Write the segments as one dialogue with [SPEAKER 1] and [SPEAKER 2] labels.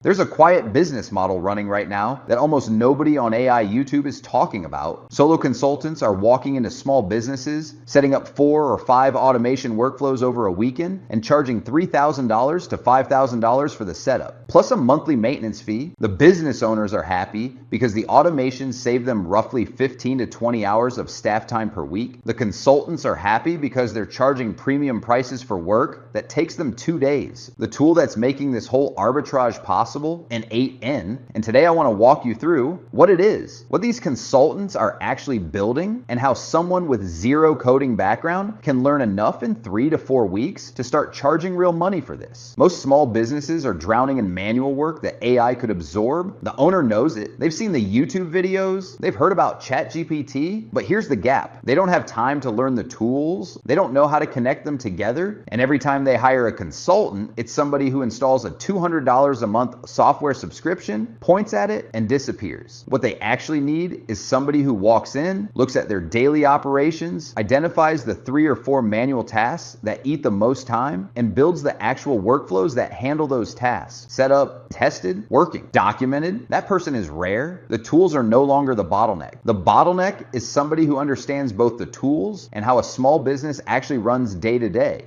[SPEAKER 1] There's a quiet business model running right now that almost nobody on AI YouTube is talking about. Solo consultants are walking into small businesses, setting up 4 or 5 automation workflows over a weekend, and charging $3,000 to $5,000 for the setup, plus a monthly maintenance fee. The business owners are happy because the automations save them roughly 15 to 20 hours of staff time per week. The consultants are happy because they're charging premium prices for work that takes them 2 days. The tool that's making this whole arbitrage possible, an 8N, and today I want to walk you through what it is, what these consultants are actually building, and how someone with zero coding background can learn enough in 3 to 4 weeks to start charging real money for this. Most small businesses are drowning in manual work that AI could absorb. The owner knows it. They've seen the YouTube videos. They've heard about ChatGPT, but here's the gap. They don't have time to learn the tools. They don't know how to connect them together. And every time they hire a consultant, it's somebody who installs a $200 a month software subscription, points at it, and disappears. What they actually need is somebody who walks in, looks at their daily operations, identifies the 3 or 4 manual tasks that eat the most time, and builds the actual workflows that handle those tasks. Set up, tested, working, documented. That person is rare. The tools are no longer the bottleneck. The bottleneck is somebody who understands both the tools and how a small business actually runs day to day.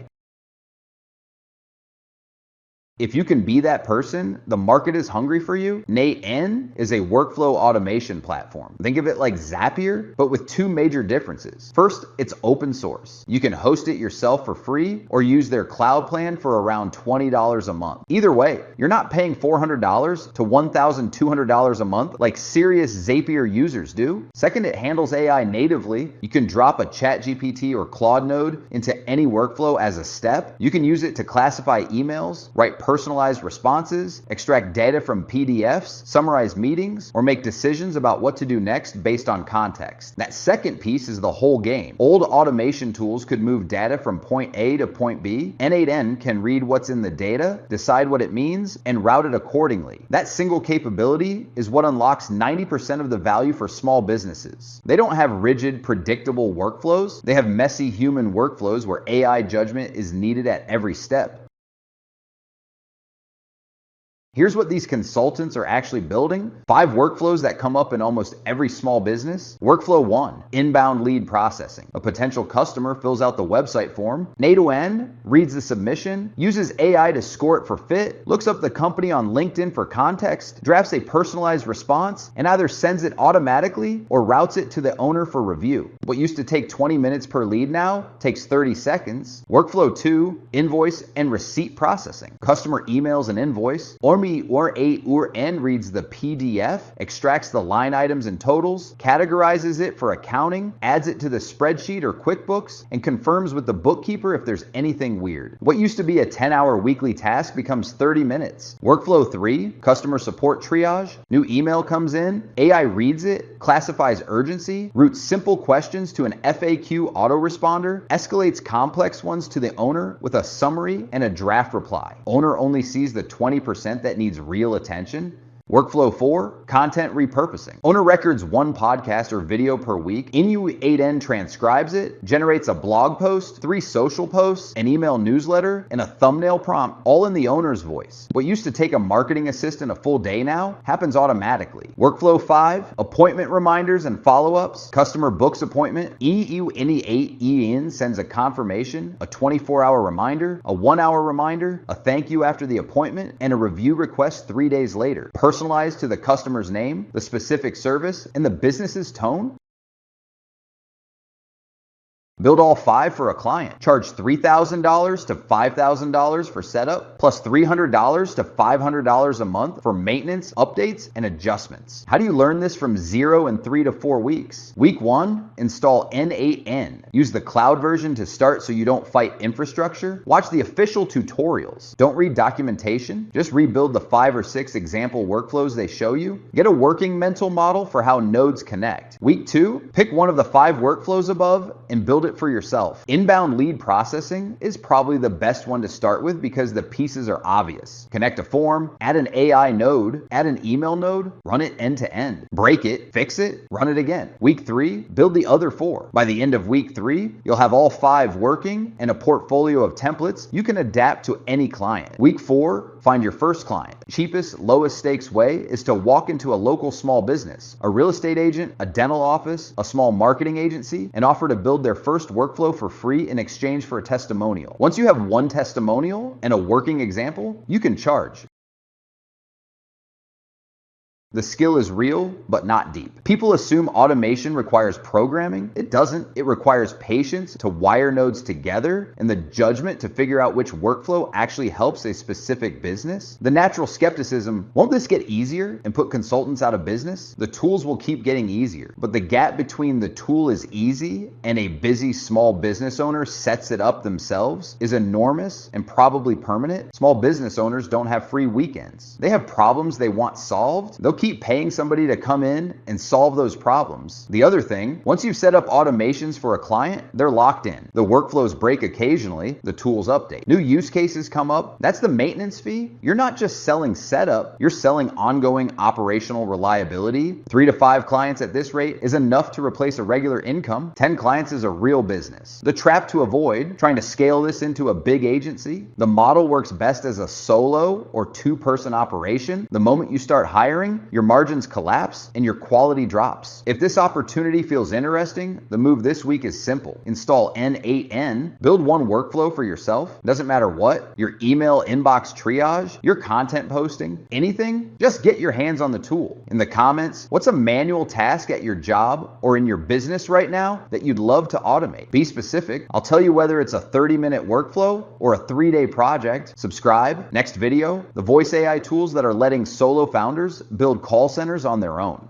[SPEAKER 1] If you can be that person, the market is hungry for you. N8N is a workflow automation platform. Think of it like Zapier, but with 2 major differences. First, it's open source. You can host it yourself for free or use their cloud plan for around $20 a month. Either way, you're not paying $400 to $1,200 a month like serious Zapier users do. Second, it handles AI natively. You can drop a ChatGPT or Claude node into any workflow as a step. You can use it to classify emails, write personalized responses, extract data from PDFs, summarize meetings, or make decisions about what to do next based on context. That second piece is the whole game. Old automation tools could move data from point A to point B. N8N can read what's in the data, decide what it means, and route it accordingly. That single capability is what unlocks 90% of the value for small businesses. They don't have rigid, predictable workflows. They have messy human workflows where AI judgment is needed at every step. Here's what these consultants are actually building. 5 workflows that come up in almost every small business. Workflow 1, inbound lead processing. A potential customer fills out the website form. N8N reads the submission, uses AI to score it for fit, looks up the company on LinkedIn for context, drafts a personalized response, and either sends it automatically or routes it to the owner for review. What used to take 20 minutes per lead now takes 30 seconds. Workflow 2, invoice and receipt processing. Customer emails an invoice, N8N reads the PDF, extracts the line items and totals, categorizes it for accounting, adds it to the spreadsheet or QuickBooks, and confirms with the bookkeeper if there's anything weird. What used to be a 10-hour weekly task becomes 30 minutes. Workflow 3, customer support triage. New email comes in, AI reads it, classifies urgency, routes simple questions to an FAQ autoresponder, escalates complex ones to the owner with a summary and a draft reply. Owner only sees the 20% that needs real attention. Workflow 4, content repurposing. Owner records 1 podcast or video per week. N8N transcribes it, generates a blog post, 3 social posts, an email newsletter, and a thumbnail prompt, all in the owner's voice. What used to take a marketing assistant a full day now happens automatically. Workflow 5, appointment reminders and follow-ups. Customer books appointment. N8N sends a confirmation, a 24-hour reminder, a 1-hour reminder, a thank you after the appointment, and a review request 3 days later. Personalized to the customer's name, the specific service, and the business's tone. Build all 5 for a client. Charge $3,000 to $5,000 for setup, plus $300 to $500 a month for maintenance, updates, and adjustments. How do you learn this from 0 in 3 to 4 weeks? Week 1, install N8N. Use the cloud version to start so you don't fight infrastructure. Watch the official tutorials. Don't read documentation. Just rebuild the 5 or 6 example workflows they show you. Get a working mental model for how nodes connect. Week 2, pick one of the 5 workflows above and build it for yourself. Inbound lead processing is probably the best one to start with because the pieces are obvious. Connect a form, add an AI node, add an email node, run it end to end. Break it, fix it, run it again. Week 3, build the other 4. By the end of week 3, you'll have all 5 working and a portfolio of templates you can adapt to any client. Week 4, find your first client. Cheapest, lowest stakes way is to walk into a local small business, a real estate agent, a dental office, a small marketing agency, and offer to build their first workflow for free in exchange for a testimonial. Once you have one testimonial and a working example, you can charge. The skill is real, but not deep. People assume automation requires programming. It doesn't. It requires patience to wire nodes together and the judgment to figure out which workflow actually helps a specific business. The natural skepticism, won't this get easier and put consultants out of business? The tools will keep getting easier, but the gap between the tool is easy and a busy small business owner sets it up themselves is enormous and probably permanent. Small business owners don't have free weekends. They have problems they want solved. They'll keep paying somebody to come in and solve those problems. The other thing, once you've set up automations for a client, they're locked in. The workflows break occasionally, the tools update. New use cases come up, that's the maintenance fee. You're not just selling setup, you're selling ongoing operational reliability. 3 to 5 clients at this rate is enough to replace a regular income. 10 clients is a real business. The trap to avoid, trying to scale this into a big agency, the model works best as a solo or 2-person operation. The moment you start hiring, your margins collapse and your quality drops. If this opportunity feels interesting, the move this week is simple. Install N8N, build one workflow for yourself. Doesn't matter what, your email inbox triage, your content posting, anything, just get your hands on the tool. In the comments, what's a manual task at your job or in your business right now that you'd love to automate? Be specific. I'll tell you whether it's a 30-minute workflow or a 3-day project. Subscribe. Next video, the voice AI tools that are letting solo founders build call centers on their own.